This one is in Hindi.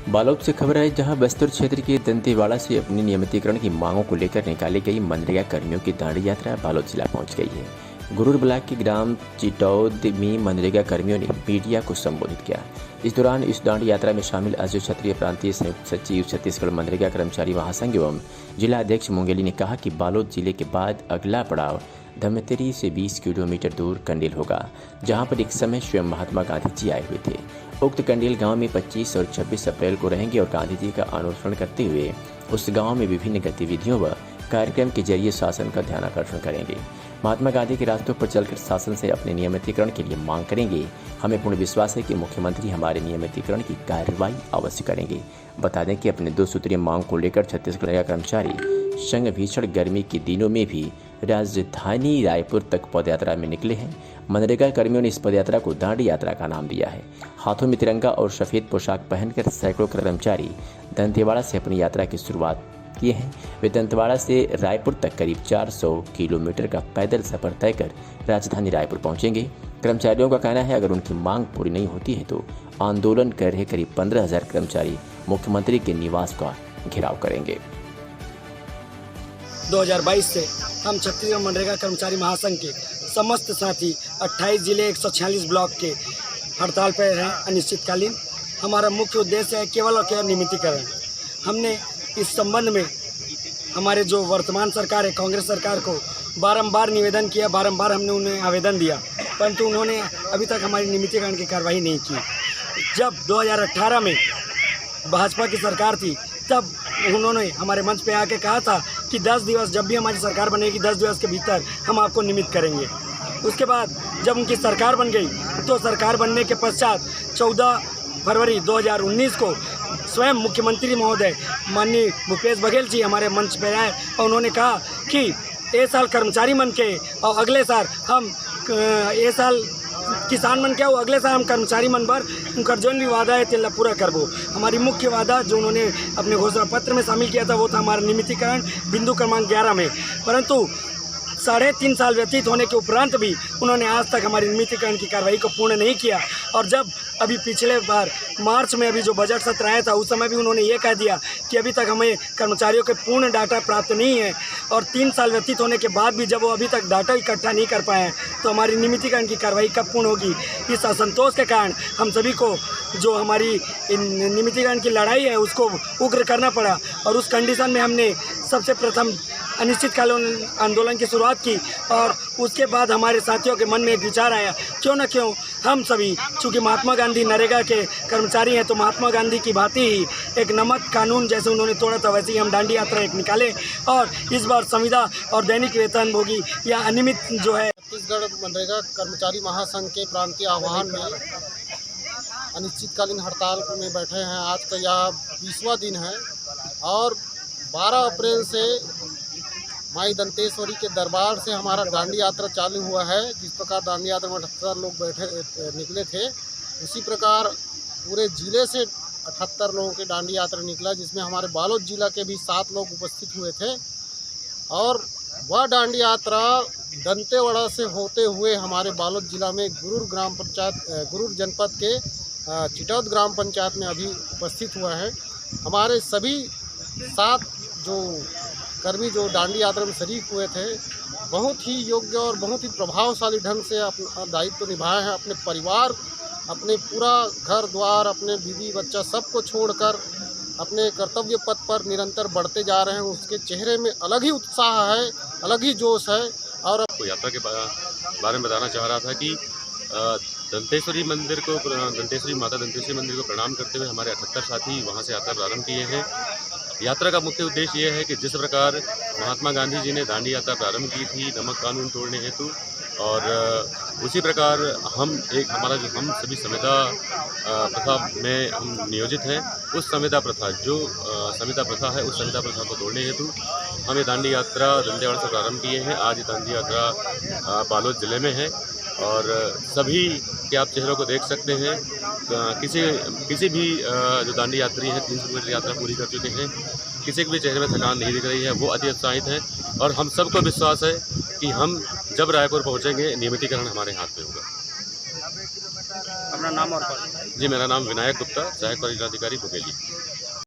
बालोद से खबर है, जहां बस्तर क्षेत्र के दंतेवाड़ा से अपनी नियमितीकरण की मांगों को लेकर निकाली गई मनरेगा कर्मियों की दांडी यात्रा बालोद जिला पहुंच गई है। गुरूर ब्लॉक के ग्राम चिटौद में मनरेगा कर्मियों ने मीडिया को संबोधित किया। इस दौरान इस दांडी यात्रा में शामिल अजय क्षत्रिय प्रांतीय संयुक्त सचिव छत्तीसगढ़ मनरेगा कर्मचारी महासंघ एवं जिला अध्यक्ष मुंगेली ने कहा कि बालोद जिले के बाद अगला पड़ाव धमतरी से 20 किलोमीटर दूर कंडेल होगा, जहां पर एक समय स्वयं महात्मा गांधी जी आए हुए थे। उक्त कंडेल गांव में 25 और 26 अप्रैल को रहेंगे और गांधी जी का अनुसरण करते हुए उस गांव में विभिन्न गतिविधियों व कार्यक्रम के जरिए शासन का ध्यान आकर्षण करेंगे। महात्मा गांधी के रास्तों पर चलकर शासन से अपने नियमितीकरण के लिए मांग करेंगे। हमें पूर्ण विश्वास है कि मुख्यमंत्री हमारे नियमितीकरण की कार्रवाई अवश्य करेंगे। बता दें कि अपने 2 सूत्रीय मांग को लेकर छत्तीसगढ़ मनरेगा कर्मचारी संघ भीषण गर्मी के दिनों में भी राजधानी रायपुर तक पदयात्रा में निकले हैं। मनरेगा कर्मियों ने इस पदयात्रा को दांडी यात्रा का नाम दिया है। हाथों में तिरंगा और सफेद पोशाक पहनकर सैकड़ों कर्मचारी दंतेवाड़ा से अपनी यात्रा की शुरुआत किए हैं। वे दंतेवाड़ा से रायपुर तक करीब 400 किलोमीटर का पैदल सफर तय कर राजधानी रायपुर पहुंचेंगे। कर्मचारियों का कहना है, अगर उनकी मांग पूरी नहीं होती है तो आंदोलन कर रहे करीब 15,000 कर्मचारी मुख्यमंत्री के निवास का घेराव करेंगे। 2022 से हम छत्तीसगढ़ मनरेगा कर्मचारी महासंघ के समस्त साथी 28 जिले 146 ब्लॉक के हड़ताल पर हैं अनिश्चितकालीन। हमारा मुख्य उद्देश्य है केवल और केवल नियमितीकरण। हमने इस संबंध में हमारे जो वर्तमान सरकार है, कांग्रेस सरकार को बारंबार निवेदन किया, बारंबार हमने उन्हें आवेदन दिया, परंतु उन्होंने अभी तक हमारी नियमितीकरण की कार्रवाई नहीं की। जब 2018 में भाजपा की सरकार थी, तब उन्होंने हमारे मंच पे आके कहा था कि 10 दिवस, जब भी हमारी सरकार बनेगी 10 दिवस के भीतर हम आपको नियमित करेंगे। उसके बाद जब उनकी सरकार बन गई तो सरकार बनने के पश्चात 14 फरवरी 2019 को स्वयं मुख्यमंत्री महोदय माननीय भूपेश बघेल जी हमारे मंच पर आए और उन्होंने कहा कि ये साल कर्मचारी मन के और अगले साल हम ये साल किसान मन के और अगले साल हम कर्मचारी मन पर उनका जो भी वादा है तेला पूरा करबो। हमारी मुख्य वादा जो उन्होंने अपने घोषणा पत्र में शामिल किया था वो था हमारा नियमितीकरण बिंदु क्रमांक 11 में, परंतु 3.5 साल व्यतीत होने के उपरांत भी उन्होंने आज तक हमारी नियमितीकरण की कार्रवाई को पूर्ण नहीं किया। और जब अभी पिछले बार मार्च में अभी जो बजट सत्र आया था उस समय भी उन्होंने ये कह दिया कि अभी तक हमें कर्मचारियों के पूर्ण डाटा प्राप्त नहीं है, और 3 साल व्यतीत होने के बाद भी जब वो अभी तक डाटा इकट्ठा नहीं कर पाए हैं तो हमारी नियमितीकरण की कार्रवाई कब पूर्ण होगी। इस असंतोष के कारण हम सभी को जो हमारी नियमितीकरण की लड़ाई है उसको उग्र करना पड़ा, और उस कंडीशन में हमने सबसे प्रथम अनिश्चितकालीन आंदोलन की शुरुआत की। और उसके बाद हमारे साथियों के मन में एक विचार आया, क्यों न क्यों हम सभी, चूँकि महात्मा गांधी नरेगा के कर्मचारी हैं, तो महात्मा गांधी की भांति ही एक नमक कानून जैसे उन्होंने तोड़ा था वैसे ही हम दांडी यात्रा एक निकाले, और इस बार संविदा और दैनिक वेतनभोगी या अनियमित जो है छत्तीसगढ़ मनरेगा कर्मचारी महासंघ के प्रांतीय आह्वान में अनिश्चितकालीन हड़ताल में बैठे हैं। आज का यह 20वां दिन है और 12 अप्रैल से माई दंतेश्वरी के दरबार से हमारा दांडी यात्रा चालू हुआ है। जिस प्रकार दांडी यात्रा में 78 लोग निकले थे, उसी प्रकार पूरे ज़िले से 78 लोगों की दांडी यात्रा निकला, जिसमें हमारे बालोद जिला के भी 7 लोग उपस्थित हुए थे। और वह दांडी यात्रा दंतेवाड़ा से होते हुए हमारे बालोद जिला में गुरूर जनपद के चिटौद ग्राम पंचायत में अभी उपस्थित हुआ है। हमारे सभी 7 जो कर्मी जो दांडी यात्रा में शरीक हुए थे, बहुत ही योग्य और बहुत ही प्रभावशाली ढंग से अपना दायित्व निभाए हैं। अपने परिवार, अपने पूरा घर द्वार, अपने बीवी बच्चा सबको छोड़कर अपने कर्तव्य पथ पर निरंतर बढ़ते जा रहे हैं। उसके चेहरे में अलग ही उत्साह है, अलग ही जोश है। और आपको यात्रा के बारे में बताना चाह रहा था कि दंतेश्वरी माता दंतेश्वरी मंदिर को प्रणाम करते हुए हमारे 78 साथी वहां से यात्रा प्रारंभ किए हैं। यात्रा का मुख्य उद्देश्य ये है कि जिस प्रकार महात्मा गांधी जी ने दांडी यात्रा प्रारंभ की थी नमक कानून तोड़ने हेतु, और उसी प्रकार हम सभी संविदा प्रथा में हम नियोजित हैं। उस संविदा प्रथा है उस संविदा प्रथा को तोड़ने हेतु हम ये दांडी यात्रा दंतेवाड़ा से प्रारंभ किए हैं। आज ये दांडी यात्रा बालोद जिले में है और सभी के आप चेहरों को देख सकते हैं। किसी भी जो दांडी यात्री हैं 300 किलोमीटर यात्रा पूरी कर चुके हैं, किसी के भी चेहरे में थकान नहीं दिख रही है, वो अति उत्साहित है। और हम सबको विश्वास है कि हम जब रायपुर पहुंचेंगे नियमितीकरण हमारे हाथ में होगा। अपना नाम और पद। जी, मेरा नाम विनायक गुप्ता, सहायक परियोजना अधिकारी बुकेली।